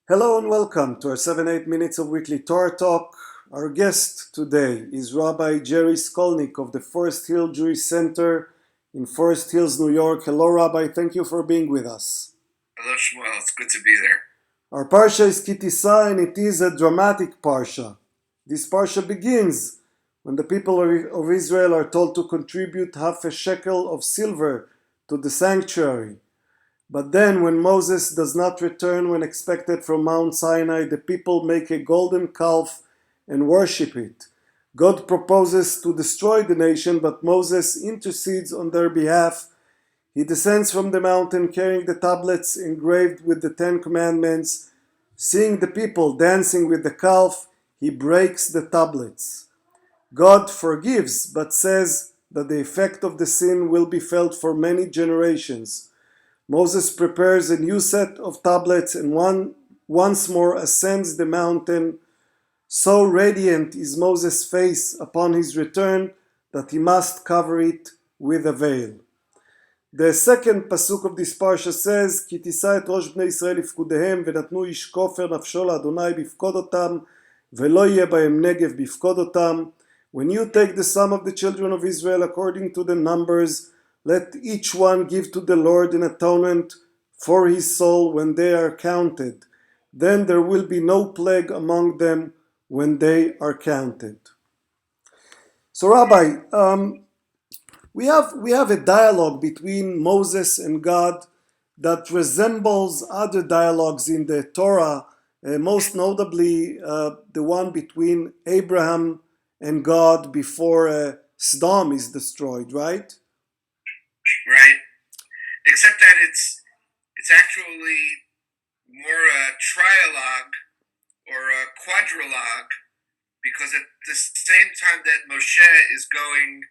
Hello and welcome to our 7-8 minutes of weekly Torah Talk. Our guest today is Rabbi Gerald Skolnik of the Forest Hill Jewish Center in Forest Hills, New York. Hello, Rabbi. Thank you for being with us. Hello, Shmuel. It's good to be there. Our Parsha is Tisa, and it is a dramatic Parsha. This Parsha begins when the people of Israel are told to contribute half a shekel of silver to the sanctuary. But then, when Moses does not return when expected from Mount Sinai, the people make a golden calf and worship it. God proposes to destroy the nation, but Moses intercedes on their behalf. He descends from the mountain carrying the tablets engraved with the Ten Commandments. Seeing the people dancing with the calf, he breaks the tablets. God forgives, but says that the effect of the sin will be felt for many generations. Moses prepares a new set of tablets and once more ascends the mountain. So radiant is Moses' face upon his return that he must cover it with a veil. The second pasuk of this parsha says, כי תישא את ראש בני ישראל לפקודיהם ונתנו איש כופר נפשו לאדוני בפקוד אותם ולא יהיה בהם נגב בפקוד אותם. When you take the sum of the children of Israel according to the numbers, let each one give to the Lord an atonement for his soul when they are counted. Then there will be no plague among them when they are counted. So, Rabbi, we have a dialogue between Moses and God that resembles other dialogues in the Torah, most notably the one between Abraham and God before Sodom is destroyed, right? Right. Except that it's actually more a trialogue or a quadrilogue, because at the same time that Moshe is going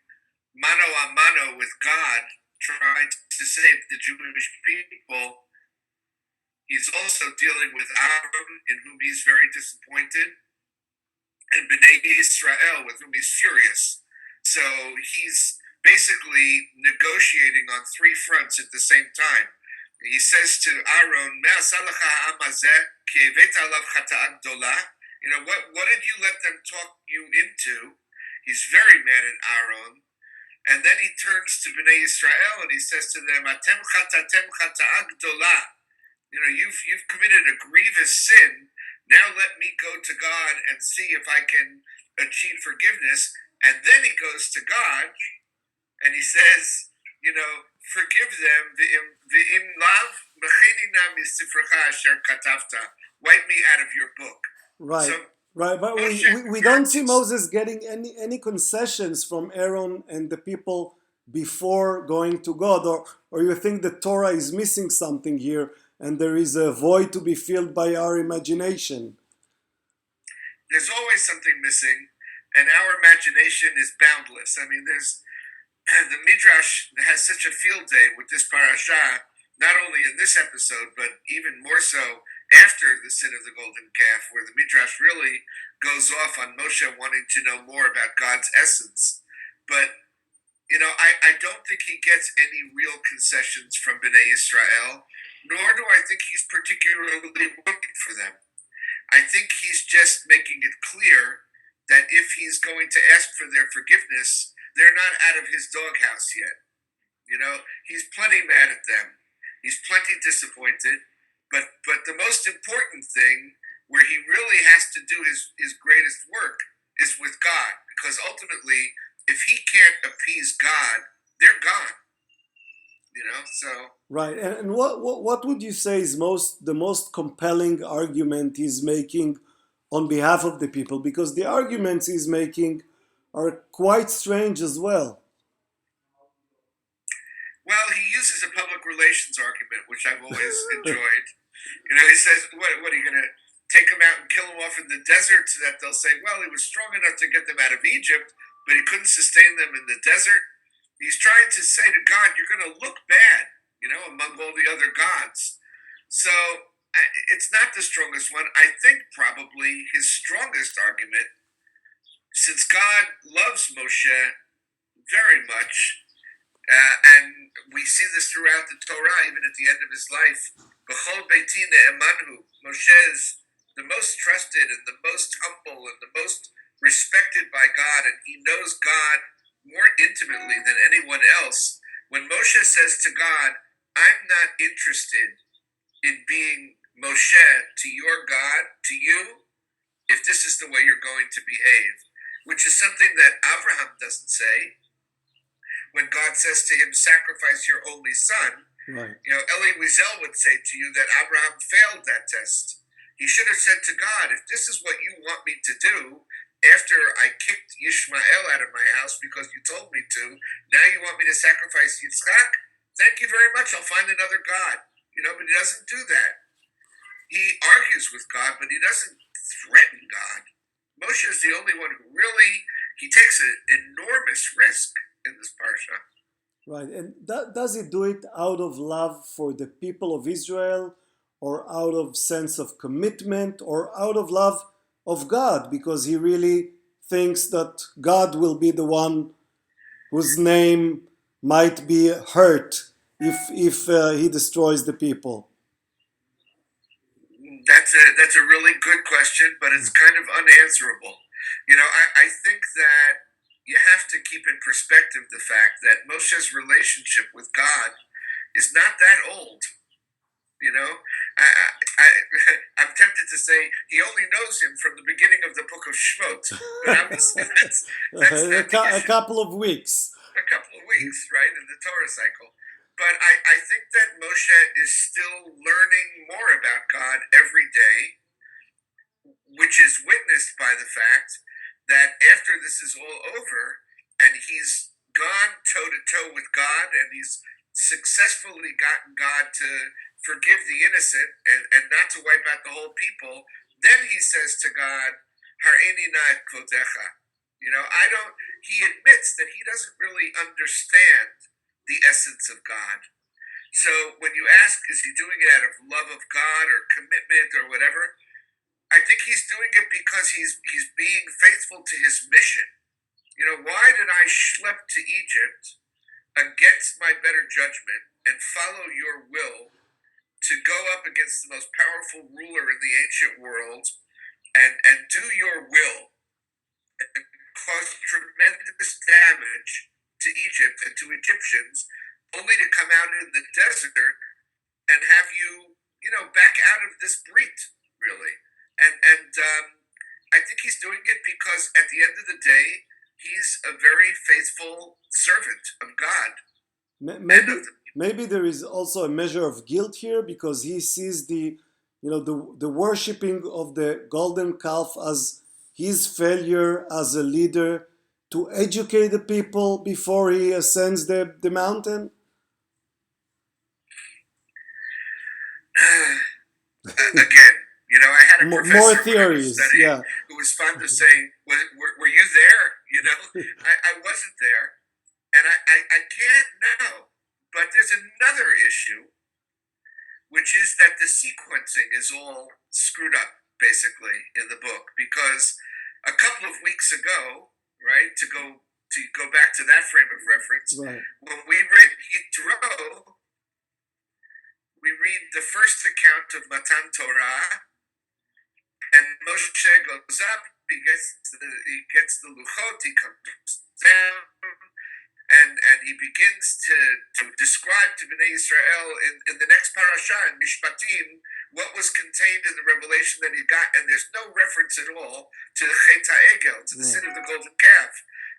mano a mano with God, trying to save the Jewish people, he's also dealing with Aaron, in whom he's very disappointed, and Bnei Israel, with whom he's furious. So he's basically negotiating on three fronts at the same time. He says to Aaron, what did you let them talk you into? He's very mad at Aaron. And then he turns to Bnei Israel and he says to them, Atem chatatem chata'a gdola. You've committed a grievous sin. Now let me go to God and see if I can achieve forgiveness. And then he goes to God and he says, forgive them. V'im lav mechinina misifrecha asher katavta. Wipe me out of your book. Right. So, right, but we don't see Moses getting any concessions from Aaron and the people before going to God, or you think the Torah is missing something here and there is a void to be filled by our imagination? There's always something missing, and our imagination is boundless. I mean, the Midrash has such a field day with this parasha, not only in this episode, but even more so after the sin of the golden calf, where the Midrash really goes off on Moshe wanting to know more about God's essence. But, I don't think he gets any real concessions from Bnei Israel, nor do I think he's particularly working for them. I think he's just making it clear that if he's going to ask for their forgiveness, they're not out of his doghouse yet. He's plenty mad at them. He's plenty disappointed. But the most important thing, where he really has to do his greatest work, is with God. Because ultimately, if he can't appease God, they're gone. So... Right, and what would you say is the most compelling argument he's making on behalf of the people? Because the arguments he's making are quite strange as well. Well, he uses a public relations argument, which I've always enjoyed. He says, what are you going to take him out and kill him off in the desert so that they'll say, well, he was strong enough to get them out of Egypt, but he couldn't sustain them in the desert? He's trying to say to God, you're going to look bad, among all the other gods. So it's not the strongest one. I think probably his strongest argument, since God loves Moshe very much, and we see this throughout the Torah, even at the end of his life, B'chol beiti ne'emanhu. Moshe is the most trusted and the most humble and the most respected by God, and he knows God more intimately than anyone else. When Moshe says to God, I'm not interested in being Moshe to your God, to you, if this is the way you're going to behave, which is something that Abraham doesn't say. When God says to him, sacrifice your only son, Right. Elie Wiesel would say to you that Abraham failed that test. He should have said to God, if this is what you want me to do, after I kicked Yishmael out of my house because you told me to, now you want me to sacrifice Yitzchak? Thank you very much. I'll find another God. But he doesn't do that. He argues with God, but he doesn't threaten God. Moshe is the only one who really, he takes an enormous risk in this parsha. Right. And does he do it out of love for the people of Israel, or out of sense of commitment, or out of love of God, because he really thinks that God will be the one whose name might be hurt if he destroys the people? That's a really good question, but it's kind of unanswerable. I think that you have to keep in perspective the fact that Moshe's relationship with God is not that old. I'm tempted to say he only knows him from the beginning of the book of Shmot, but obviously that's not the A issue. couple of weeks. A couple of weeks, right, in the Torah cycle. But I think that Moshe is still learning more about God every day, which is witnessed by the fact that after this is all over and he's gone toe to toe with God and he's successfully gotten God to forgive the innocent and not to wipe out the whole people, then he says to God, Har'eni na et kodecha. He admits that he doesn't really understand the essence of God. So when you ask, is he doing it out of love of God or commitment or whatever? I think he's doing it because he's being faithful to his mission. Why did I schlep to Egypt against my better judgment and follow your will to go up against the most powerful ruler in the ancient world and do your will and cause tremendous damage to Egypt and to Egyptians, only to come out in the desert and have you, back out of this brit, really. And I think he's doing it because at the end of the day, he's a very faithful servant of God. Maybe there is also a measure of guilt here, because he sees the worshipping of the golden calf as his failure as a leader to educate the people before he ascends the mountain. Again, I had a professor More when I was theories, studying yeah. who was fond of saying, were you there? I wasn't there, and I can't know. But there's another issue, which is that the sequencing is all screwed up, basically, in the book. Because a couple of weeks ago, right, to go back to that frame of reference, Right. when we read Yitro, we read the first account of Matan Torah, and Moshe goes up, he gets the luchot, he comes down, and he begins to describe to Bnei Israel in the next parasha, in Mishpatim, what was contained in the revelation that he got, and there's no reference at all to the Chet HaEgel, to the sin of the golden calf.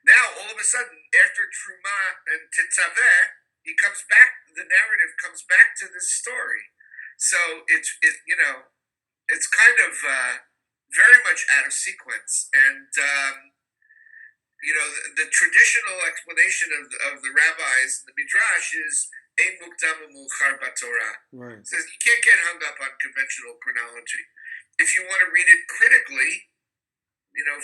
Now, all of a sudden, after Truma and Tetzaveh, he comes back, the narrative comes back to this story. So it's kind of very much out of sequence. And, the traditional explanation of the rabbis in the Midrash is Ein Mukdam U'Muchar B'Torah. Right. It says you can't get hung up on conventional chronology. If you want to read it critically,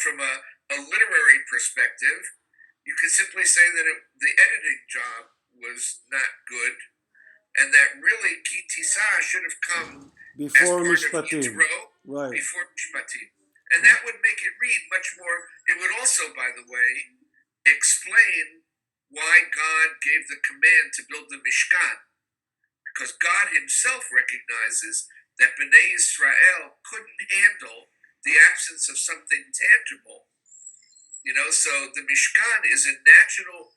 from a literary perspective, you could simply say that the editing job was not good, and that really Ki Tisa should have come Before as part of Mishpatim. Yitro, Right. before Mishpatim. And that would make it read much more. It would also, by the way, explain why God gave the command to build the Mishkan. because God himself recognizes that Bnei Israel couldn't handle the absence of something tangible. So the Mishkan is a natural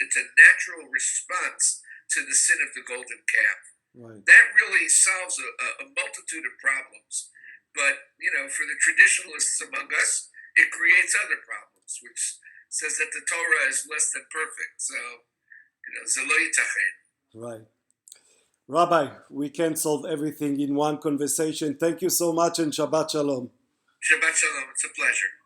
response to the sin of the golden calf. Right. That really solves a multitude of problems. But, for the traditionalists among us, it creates other problems, which says that the Torah is less than perfect. So, zelo yitachen. Right. Rabbi, we can't solve everything in one conversation. Thank you so much and Shabbat Shalom. Shabbat Shalom. It's a pleasure.